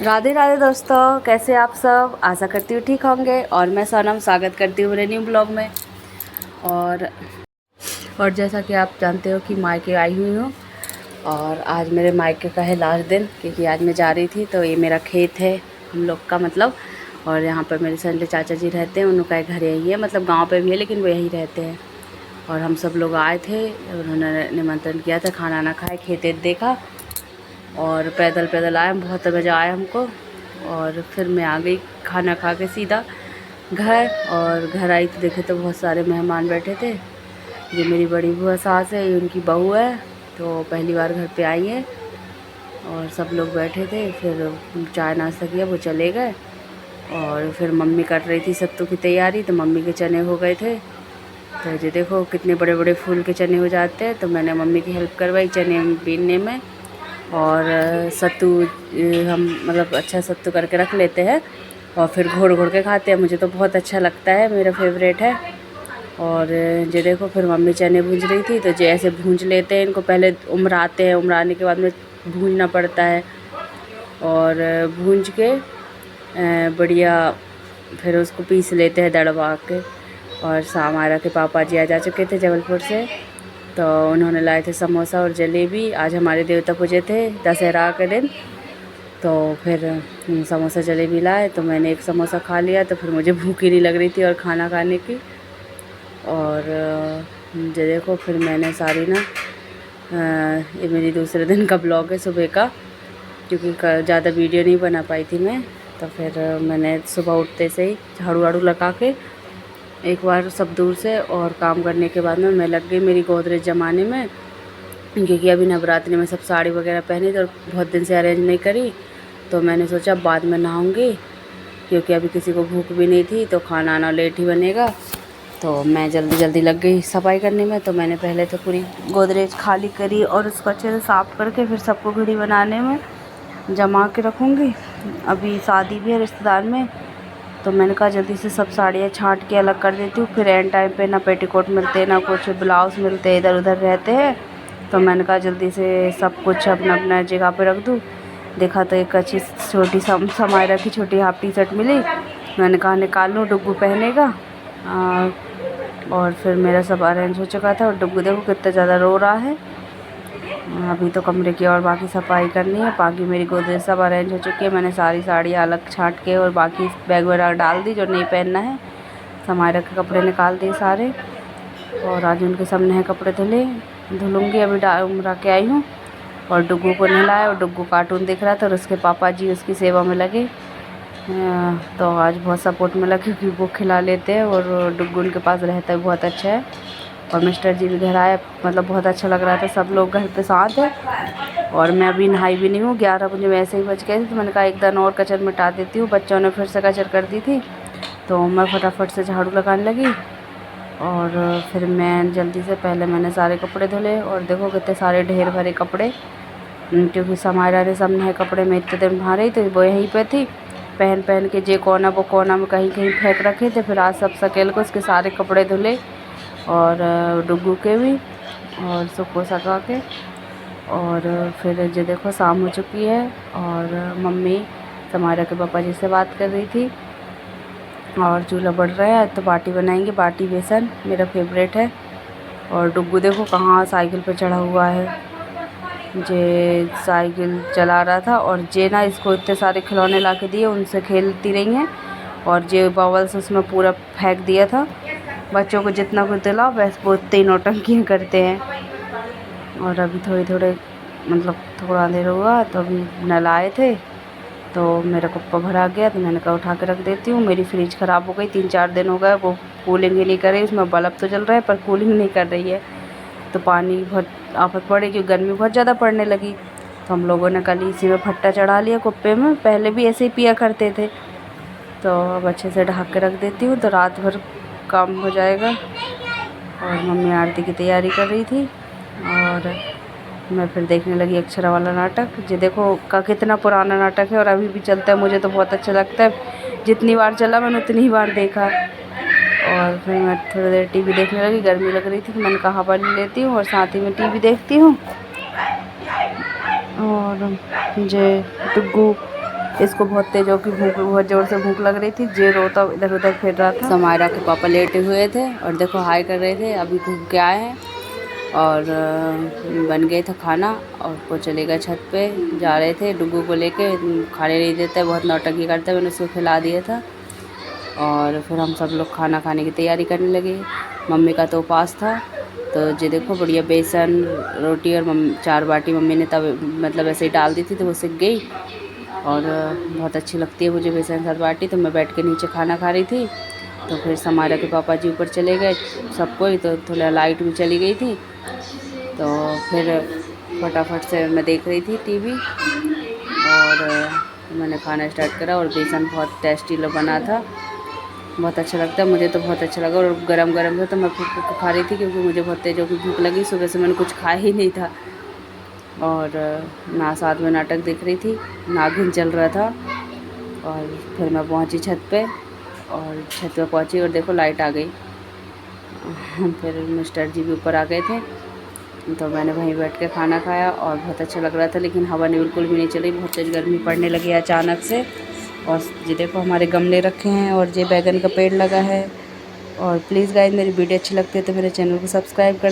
राधे राधे दोस्तों, कैसे आप सब। आशा करती हूँ ठीक होंगे। और मैं सोनम स्वागत करती हूँ मेरे न्यू ब्लॉग में। और जैसा कि आप जानते हो कि मायके आई हुई हूँ। और आज मेरे मायके का है लास्ट दिन, क्योंकि आज मैं जा रही थी। तो ये मेरा खेत है हम लोग का मतलब। और यहाँ पर मेरे संजय चाचा जी रहते हैं, उनका एक घर यही है, मतलब गाँव पे भी है लेकिन वो यहीं रहते हैं। और हम सब लोग आए थे, उन्होंने निमंत्रण किया था, खाना ना खाए, खेत देखा और पैदल पैदल आए। बहुत मज़ा आया हमको। और फिर मैं आ गई खाना खा के सीधा घर। और घर आई तो देखे तो बहुत सारे मेहमान बैठे थे। ये मेरी बड़ी बुआ सास है, ये उनकी बहू है, तो पहली बार घर पे आई है। और सब लोग बैठे थे, फिर चाय नाश्ता किया, वो चले गए। और फिर मम्मी कर रही थी सत्तू की तैयारी, तो मम्मी के चने हो गए थे। तो ये देखो कितने बड़े बड़े फूल के चने हो जाते हैं, तो मैंने मम्मी की हेल्प करवाई चने बीनने में। और सत्तू हम मतलब अच्छा सत्तू करके रख लेते हैं और फिर घोड़ घोड़ के खाते हैं। मुझे तो बहुत अच्छा लगता है, मेरा फेवरेट है। और ये देखो फिर मम्मी चने भूंज रही थी, तो जैसे भूंज लेते हैं इनको, पहले उमराते हैं, उमराने के बाद में भूंजना पड़ता है। और भूंज के बढ़िया फिर उसको पीस लेते हैं दड़वा के। और हमारा के पापा जी आ जा चुके थे जबलपुर से, तो उन्होंने लाए थे समोसा और जलेबी। आज हमारे देवता पूजे थे दशहरा के दिन, तो फिर समोसा जलेबी लाए, तो मैंने एक समोसा खा लिया। तो फिर मुझे भूख ही नहीं लग रही थी और खाना खाने की। और ये देखो फिर मैंने सारी ना ये मेरी दूसरे दिन का ब्लॉग है सुबह का, क्योंकि ज़्यादा वीडियो नहीं बना पाई थी मैं। तो फिर मैंने सुबह उठते से ही झाड़ू वाड़ू लगा के एक बार सब दूर से, और काम करने के बाद में मैं लग गई मेरी गोदरेज जमाने में, क्योंकि अभी नवरात्रि में सब साड़ी वगैरह पहनी तो बहुत दिन से अरेंज नहीं करी। तो मैंने सोचा बाद में नहाऊंगी, क्योंकि अभी किसी को भूख भी नहीं थी, तो खाना आना लेट ही बनेगा। तो मैं जल्दी जल्दी लग गई सफाई करने में। तो मैंने पहले तो पूरी गोदरेज खाली करी और उसको अच्छे से साफ़ करके फिर सबको घड़ी बनाने में जमा के रखूँगी। अभी शादी भी है रिश्तेदार में, तो मैंने कहा जल्दी से सब साड़ियाँ छांट के अलग कर देती हूँ। फिर एंड टाइम पे ना पेटीकोट मिलते, ना कुछ ब्लाउज़ मिलते, इधर उधर रहते हैं। तो मैंने कहा जल्दी से सब कुछ अपना अपना जगह पे रख दूँ। देखा तो एक अच्छी छोटी समायरा की छोटी हाफ टी शर्ट मिली, मैंने कहा निकाल लूँ, डुग्गू पहनेगा। और फिर मेरा सब अरेंज हो चुका था। और डुग्गू देखो कितना ज़्यादा रो रहा है। अभी तो कमरे की और बाकी सफाई करनी है। बाकी मेरी गोदरेज सब अरेंज हो चुकी है। मैंने सारी साड़ियाँ अलग छांट के और बाकी बैग वगैरह डाल दी जो नहीं पहनना है। समायरा के कपड़े निकाल दिए सारे, और आज उनके सब नए कपड़े धुलूँगी। अभी उमरा के आई हूँ और डुग्गू को नहलाया, और डुग्गू कार्टून देख रहा था और उसके पापा जी उसकी सेवा में लगे। तो आज बहुत सपोर्ट में लगे, क्योंकि वो खिला लेते हैं और डुग्गू उनके पास रहता है, बहुत अच्छा है। और मिस्टर जी भी घर आए, मतलब बहुत अच्छा लग रहा था, सब लोग घर पे साथ है। और मैं अभी नहाई भी नहीं हूँ, 11 बजे वैसे ही बज गए थे। तो मैंने कहा एक दिन और कचर मिटा देती हूँ, बच्चों ने फिर से कचर कर दी थी। तो मैं फटाफट से झाड़ू लगाने लगी। और फिर मैं जल्दी से पहले मैंने सारे कपड़े धुले। और देखो कितने सारे ढेर भरे कपड़े, क्योंकि समायरा ने सब नए कपड़े में इतने दिन बाहर ही, तो वो यहीं पे थी पहन पहन के, जे कोना वो कोना में कहीं कहीं फेंक रखे थे। फिर आज सब सकेल को उसके सारे कपड़े धुले, और डुग्गू के भी, और सुको सका के। और फिर ये देखो शाम हो चुकी है, और मम्मी समायरा के पापा जी से बात कर रही थी। और चूल्हा बढ़ रहा है, तो बाटी बनाएंगे, बाटी बेसन मेरा फेवरेट है। और डुग्गू देखो कहाँ साइकिल पे चढ़ा हुआ है, जे साइकिल चला रहा था। और जे ना इसको इतने सारे खिलौने ला के दिए, उनसे खेलती रही हैं। और जे बबल्स उसमें पूरा फेंक दिया था। बच्चों को जितना कुछ दिलाओ बस वो उतने ही नौटंकियाँ करते हैं। और अभी थोड़े मतलब थोड़ा देर हुआ तो अभी नल आए थे, तो मेरा कुप्पा भरा गया, तो मैंने कहा उठा के रख देती हूँ। मेरी फ्रिज ख़राब हो गई, 3-4 दिन हो गए, वो कूलिंग ही नहीं कर रही। उसमें बल्ब तो जल रहा है पर कूलिंग नहीं कर रही है। तो पानी बहुत आफत पड़ी, क्योंकि गर्मी बहुत ज़्यादा पड़ने लगी। तो हम लोगों ने कल इसी में फट्टा चढ़ा लिया कुप्पे में, पहले भी ऐसे ही पिया करते थे। तो अब अच्छे से ढक के रख देती हूँ, तो रात भर काम हो जाएगा। और मम्मी आरती की तैयारी कर रही थी, और मैं फिर देखने लगी अक्षरा वाला नाटक। ये देखो का कितना पुराना नाटक है और अभी भी चलता है, मुझे तो बहुत अच्छा लगता है। जितनी बार चला मैंने उतनी ही बार देखा। और फिर मैं थोड़ी देर टीवी देखने लगी, गर्मी लग रही थी, तो मैंने कहा हवा ले लेती हूँ और साथ ही में टीवी देखती हूँ। और ये डुग्गू इसको बहुत तेज हो की भूख, बहुत ज़ोर से भूख लग रही थी। जे रोता इधर उधर फिर रहा था। समायरा के पापा लेटे हुए थे और देखो हाय कर रहे थे, अभी घूम के आए हैं और बन गए था खाना और वो चले गए छत पे, जा रहे थे डुगू को लेके, खाने नहीं देते, बहुत नौटंकी करते, मैंने उसको खिला दिया था। और फिर हम सब लोग खाना खाने की तैयारी करने लगे। मम्मी का तो उपास था, तो ये देखो बढ़िया बेसन रोटी और 4 बाटी मम्मी ने तब मतलब ऐसे ही डाल दी थी, तो वो सिक गई और बहुत अच्छी लगती है मुझे बेसन के साथ बाटी। तो मैं बैठ के नीचे खाना खा रही थी, तो फिर समारा के पापा जी ऊपर चले गए सबको ही, तो थोड़ा लाइट भी चली गई थी। तो फिर फटाफट से मैं देख रही थी टीवी और मैंने खाना स्टार्ट करा। और बेसन बहुत टेस्टी बना था, बहुत अच्छा लगता है मुझे, तो बहुत अच्छा लगा। और गरम गरम था तो मैं फूक खा रही थी, क्योंकि मुझे बहुत तेज़ होकर भूख लगी, सुबह से मैंने कुछ खाया ही नहीं था। और ना साथ में नाटक देख रही थी, नागिन चल रहा था। और फिर मैं पहुंची छत पे, और छत पे पहुंची और देखो लाइट आ गई। फिर मिस्टर जी भी ऊपर आ गए थे, तो मैंने वहीं बैठ के खाना खाया और बहुत अच्छा लग रहा था। लेकिन हवा नहीं बिल्कुल भी नहीं चली, बहुत तेज़ गर्मी पड़ने लगी अचानक से। और ये देखो हमारे गमले रखे हैं और ये बैगन का पेड़ लगा है। और प्लीज़ गाइस, मेरी वीडियो अच्छी लगती है तो मेरे चैनल को सब्सक्राइब कर